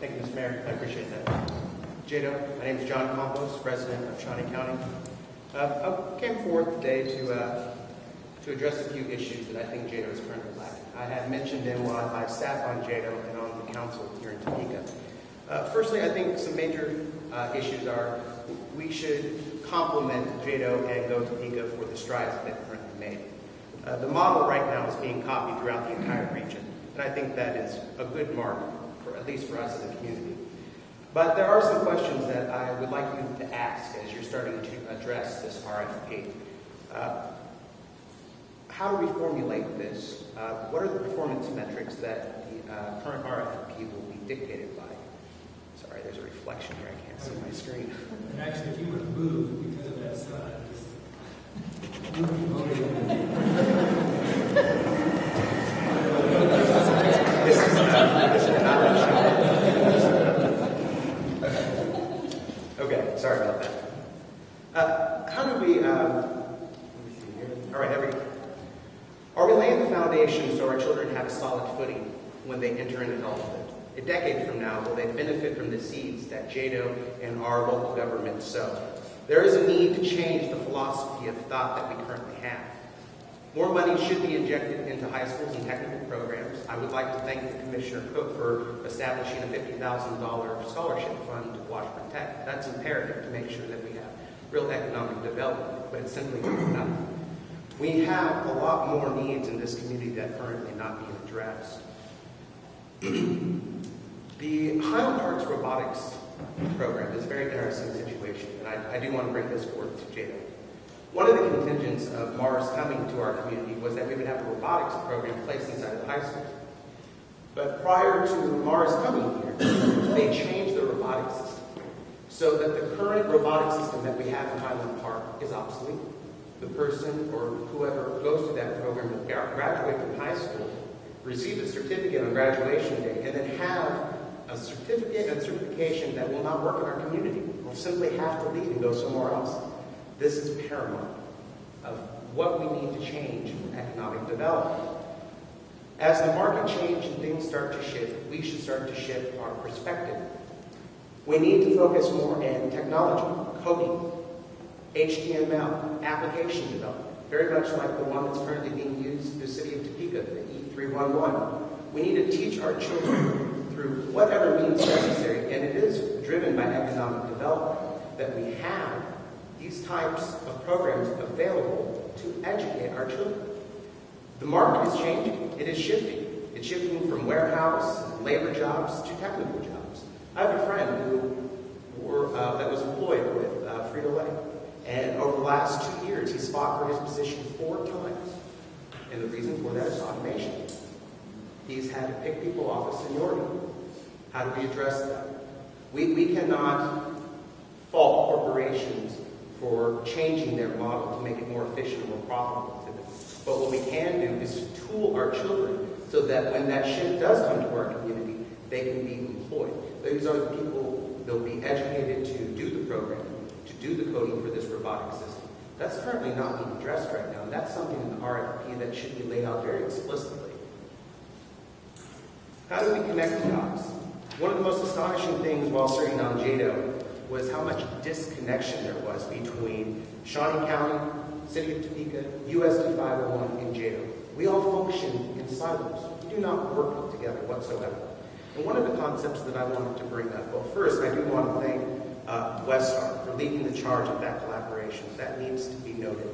Thank you, Mr. Mayor. I appreciate that. Jado, my name is John Campos, resident of Shawnee County. I came forth today to address a few issues that I think Jado is currently lacking. I had mentioned them while I sat on Jado and on the council here in Topeka. Firstly, I think some major issues are we should compliment Jado and go Topeka for the strides that they've currently made. The model right now is being copied throughout the entire region, and I think that is a good mark, at least for us as a community. But there are some questions that I would like you to ask as you're starting to address this RFP. How do we formulate this? What are the performance metrics that the current RFP will be dictated by? Sorry, there's a reflection here. I can't see my screen. And actually, if you were to move because of that sun, just move over. This is not okay, sorry about that. How do we, let me see here. All right, there we go. Are we laying the foundation so our children have a solid footing when they enter into adulthood? A decade from now, will they benefit from the seeds that Jado and our local government sow? There is a need to change the philosophy of thought that we currently have. More money should be injected into high schools and technical programs. I would like to thank the Commissioner Cook for establishing a $50,000 scholarship fund to Washburn Tech. That's imperative to make sure that we have real economic development, but it's simply not enough. We have a lot more needs in this community that are currently not being addressed. The Highland Park's robotics program is a very interesting situation, and I do want to bring this forward to Jada. One of the contingents of Mars coming to our community was that we would have a robotics program placed inside the high school. But prior to Mars coming here, they changed the robotics system so that the current robotics system that we have in Highland Park is obsolete. The person or whoever goes through that program will graduate from high school, receive a certificate on graduation day, and then have a certificate and certification that will not work in our community. We'll simply have to leave and go somewhere else. This is paramount of what we need to change for economic development. As the market changes and things start to shift, we should start to shift our perspective. We need to focus more in technology, coding, HTML, application development, very much like the one that's currently being used in the city of Topeka, the E311. We need to teach our children through whatever means necessary, and it is driven by economic development that we have these types of programs available to educate our children. The market is changing. It is shifting. It's shifting from warehouse, labor jobs, to technical jobs. I have a friend that was employed with Frito-Lay. And over the last 2 years, he's fought for his position 4 times. And the reason for that is automation. He's had to pick people off of seniority. How do we address that? We cannot fault corporations for changing their model to make it more efficient and more profitable to them. But what we can do is to tool our children so that when that shift does come to our community, they can be employed. These are the people that will be educated to do the program, to do the coding for this robotic system. That's currently not being addressed right now, and that's something in the RFP that should be laid out very explicitly. How do we connect the dots? One of the most astonishing things while serving on JADO was how much disconnection there was between Shawnee County, City of Topeka, USD 501, and JADO. We all function in silos. We do not work together whatsoever. And one of the concepts that I wanted to bring up, well, first, I do want to thank Westar for leading the charge of that collaboration. That needs to be noted.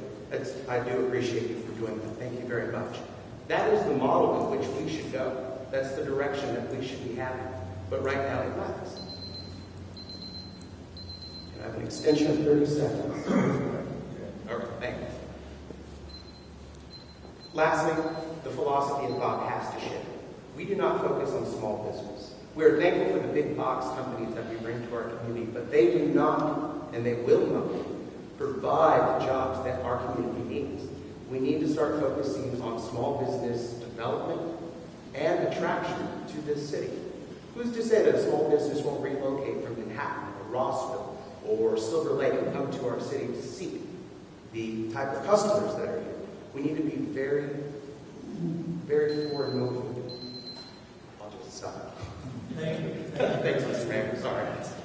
I do appreciate you for doing that. Thank you very much. That is the model in which we should go. That's the direction that we should be having. But right now it lacks. Can I have an extension of 30 seconds? Okay, thank you. Lastly, the philosophy of thought has to shift. We do not focus on small business. We are thankful for the big box companies that we bring to our community, but they do not, and they will not, provide the jobs that our community needs. We need to start focusing on small business development and attraction to this city. Who's to say that a small business won't relocate from Manhattan or Rossville or Silver Lake and come to our city to seek the type of customers that are here? We need to be very, very forward-moving. I'll just stop. Thank you. Thanks, Mr. Mayor. Sorry.